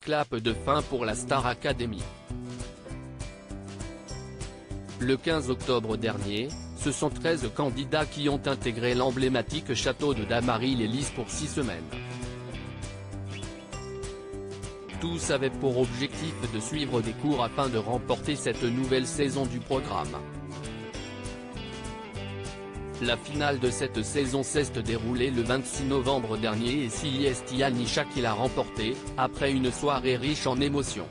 clap de fin pour la Star Academy. Le 15 octobre dernier, ce sont 13 candidats qui ont intégré l'emblématique château de Damary-les-Lys pour 6 semaines. Tous avaient pour objectif de suivre des cours afin de remporter cette nouvelle saison du programme. La finale de cette saison s'est déroulée le 26 novembre dernier et c'est Anisha qui l'a remportée, après une soirée riche en émotions.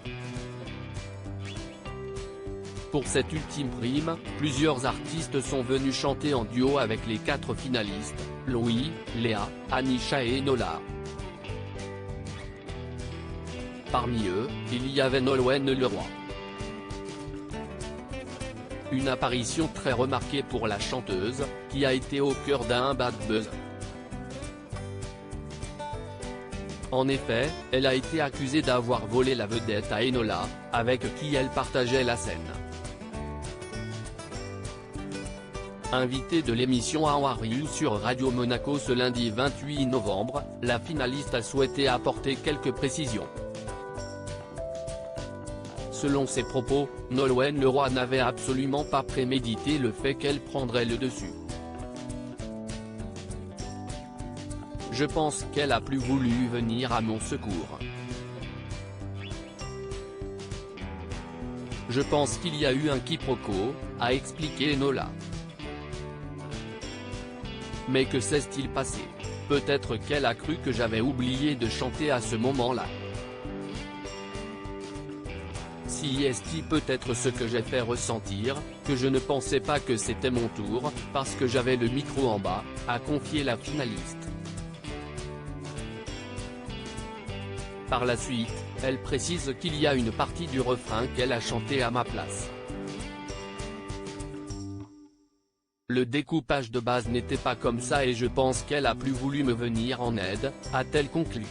Pour cette ultime prime, plusieurs artistes sont venus chanter en duo avec les 4 finalistes, Louis, Léa, Anisha et Enola. Parmi eux, il y avait Nolwenn Leroy. Une apparition très remarquée pour la chanteuse, qui a été au cœur d'un bad buzz. En effet, elle a été accusée d'avoir volé la vedette à Enola, avec qui elle partageait la scène. Invitée de l'émission How Are You sur Radio Monaco ce lundi 28 novembre, la finaliste a souhaité apporter quelques précisions. Selon ses propos, Nolwenn Leroy n'avait absolument pas prémédité le fait qu'elle prendrait le dessus. Je pense qu'elle a plus voulu venir à mon secours. Je pense qu'il y a eu un quiproquo, a expliqué Enola. Mais que s'est-il passé? Peut-être qu'elle a cru que j'avais oublié de chanter à ce moment-là. Si est peut-être ce que j'ai fait ressentir, que je ne pensais pas que c'était mon tour, parce que j'avais le micro en bas, a confié la finaliste. Par la suite, elle précise qu'il y a une partie du refrain qu'elle a chanté à ma place. Le découpage de base n'était pas comme ça et je pense qu'elle a plus voulu me venir en aide, a-t-elle conclu.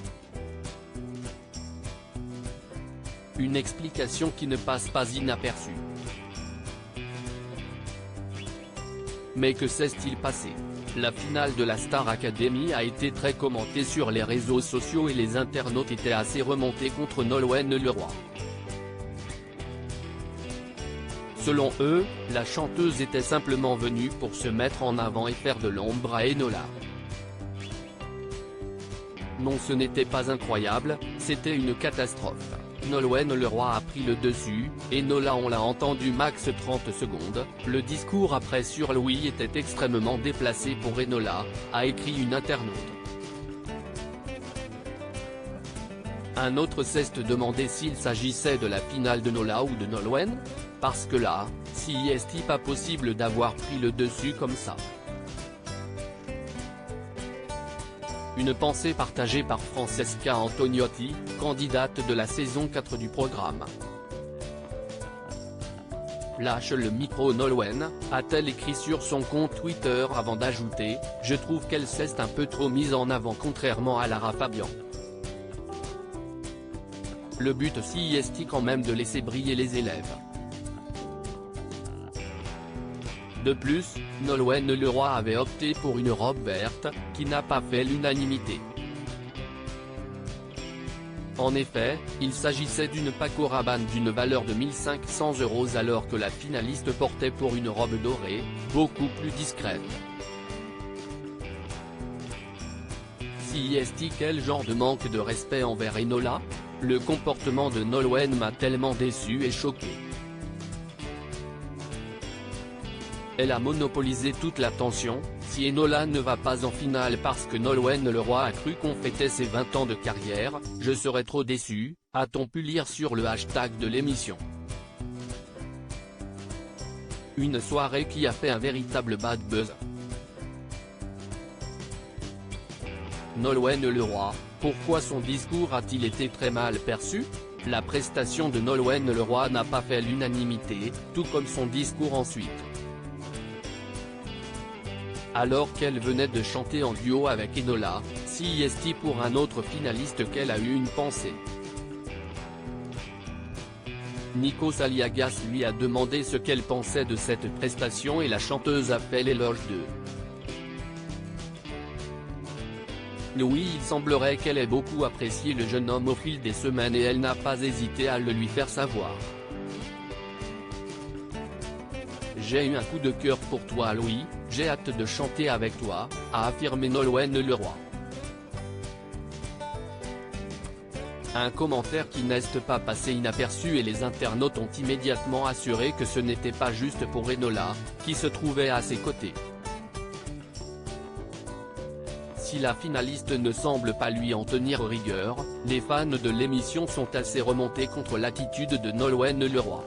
Une explication qui ne passe pas inaperçue. Mais que s'est-il passé? La finale de la Star Academy a été très commentée sur les réseaux sociaux et les internautes étaient assez remontés contre Nolwenn Leroy. Selon eux, la chanteuse était simplement venue pour se mettre en avant et faire de l'ombre à Enola. Non, ce n'était pas incroyable, c'était une catastrophe. Nolwenn Leroy a pris le dessus, Enola on l'a entendu max 30 secondes, le discours après sur Louis était extrêmement déplacé pour Enola, a écrit une internaute. Un autre s'est demandé s'il s'agissait de la finale de Enola ou de Nolwenn, parce que là, si est pas possible d'avoir pris le dessus comme ça. Une pensée partagée par Francesca Antoniotti, candidate de la saison 4 du programme. Lâche le micro Nolwenn, a-t-elle écrit sur son compte Twitter avant d'ajouter « Je trouve qu'elle s'est un peu trop mise en avant contrairement à Lara Fabian ». Le but si est quand même de laisser briller les élèves. De plus, Nolwenn Leroy avait opté pour une robe verte, qui n'a pas fait l'unanimité. En effet, il s'agissait d'une Paco Rabanne d'une valeur de 1 500 € alors que la finaliste portait pour une robe dorée, beaucoup plus discrète. Si quel genre de manque de respect envers Enola? Le comportement de Nolwenn m'a tellement déçu et choqué. Elle a monopolisé toute l'attention, si Enola ne va pas en finale parce que Nolwenn Leroy a cru qu'on fêtait ses 20 ans de carrière, je serais trop déçu, a-t-on pu lire sur le hashtag de l'émission. Une soirée qui a fait un véritable bad buzz. Nolwenn Leroy, pourquoi son discours a-t-il été très mal perçu? La prestation de Nolwenn Leroy n'a pas fait l'unanimité, tout comme son discours ensuite. Alors qu'elle venait de chanter en duo avec Enola, si pour un autre finaliste qu'elle a eu une pensée. Nikos Aliagas lui a demandé ce qu'elle pensait de cette prestation et la chanteuse a fait l'éloge d'eux. Oui, il semblerait qu'elle ait beaucoup apprécié le jeune homme au fil des semaines et elle n'a pas hésité à le lui faire savoir. J'ai eu un coup de cœur pour toi Louis, j'ai hâte de chanter avec toi, a affirmé Nolwenn Leroy. Un commentaire qui n'est pas passé inaperçu et les internautes ont immédiatement assuré que ce n'était pas juste pour Enola, qui se trouvait à ses côtés. Si la finaliste ne semble pas lui en tenir rigueur, les fans de l'émission sont assez remontés contre l'attitude de Nolwenn Leroy.